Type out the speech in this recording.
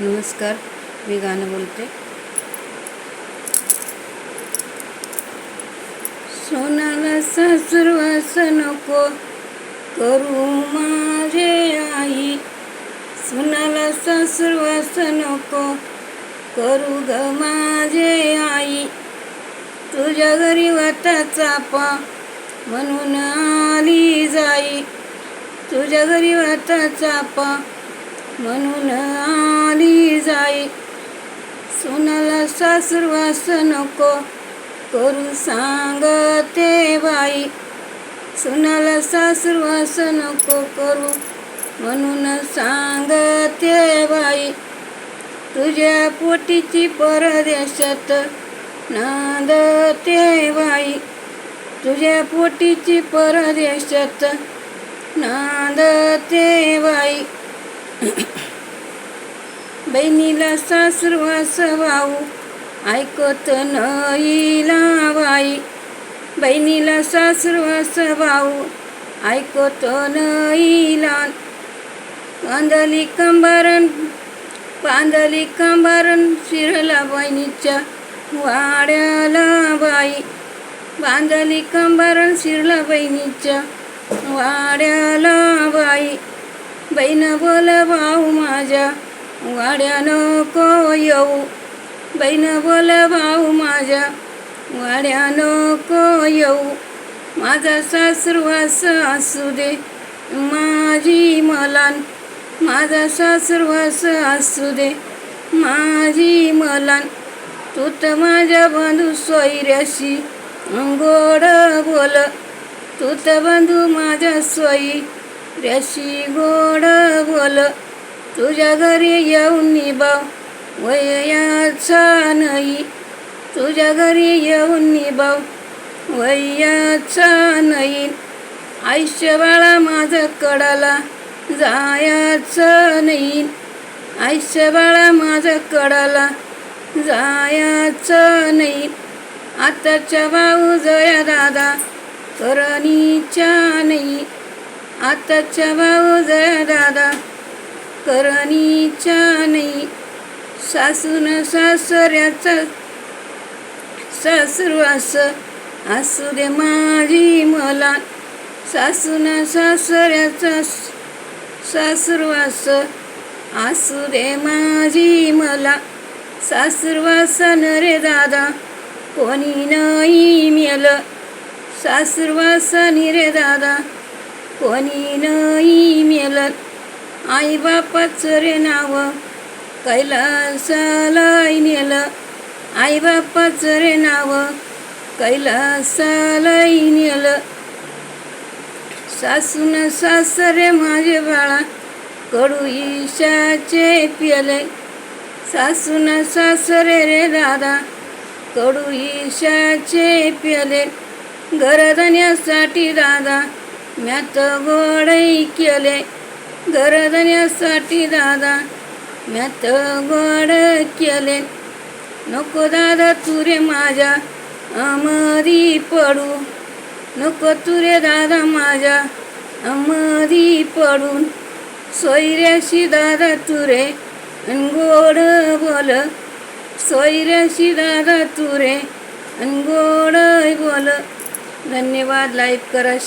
नमस्कार, मी गाणं बोलते. सोनाला सासरवास नको करू माझे आई, सोनाला सासरवास नको करू ग माझे आई. तुझ्या घरी होता चापा म्हणून आली जाई, तुझ्या घरी होता चापा म्हणून आली जाई. सोनाला सासरवास नको करू सांगते बाई, सोनाला सासरवास नको करू म्हणून सांगते बाई. तुझ्या पोटीची परदेशात नांदते बाई, तुझ्या पोटीची परदेशात नांदते बाई. बहिणीला सासरवास भाऊ ऐकत नईला बाई, बहिणीला सासरवास भाऊ ऐकत नईला. पांदली कंबारण शिरला बहिणीच्या वाड्याला बाई, बांधली कंबारण शिरला बहिणीच्या वाड्याला बाई. बहीण बोल भाऊ माझ्या वाड्या नको येऊ, बहीण बोल भाऊ माझ्या वाड्या नको येऊ. माझा सासरवास असू दे माझी मलान, माझा सासरवास असू दे माझी मलान. तू तर माझ्या बंधू सोयऱ्याशी गोड बोल, तू तर बंधू माझ्या सोयऱ्याशी गोड बोल. तुझ्या घरी येऊन निभाव वयाचा नाही, तुझ्या घरी येऊन निभाव वयाचा नाही. आयुष्य बाळा माझं कडाला जायचं नाही, आयुष्य बाळा माझं कडाला जायचं नाही. आताच्या भाऊ जया दादा करणीच्या नाही, आताच्या भाऊ जया दादा करणीच्या नाही. सासून सासऱ्याचा सासरवास असू दे माझी मला, सासून सासऱ्याचा सासरवास असू दे माझी मला. सासरवासन रे दादा कोणी नाही मेल, सासरवासानी रे दादा कोणी नाही मेल. आई बापाचं रे नाव कैलासाला नेलं, आई बापाचं रे नाव कैलासाला नेलं. सासून सासरे माझे बाळा कडू ईशाचे प्याले, सासून सासरे रे दादा कडू ईशाचे प्याले. घरधण्यासाठी दादा म्यात गोडई केले, घरधण्यासाठी दादा म्यात गोड केले. नको दादा तुरे माझ्या अमरी पडू, नको तुरे दादा माझ्या अमरी पडून. सोयऱ्याशी दादा तुरे गोड बोल, सोयऱ्याशी दादा तुरे गोड बोल. धन्यवाद. लाईक करा.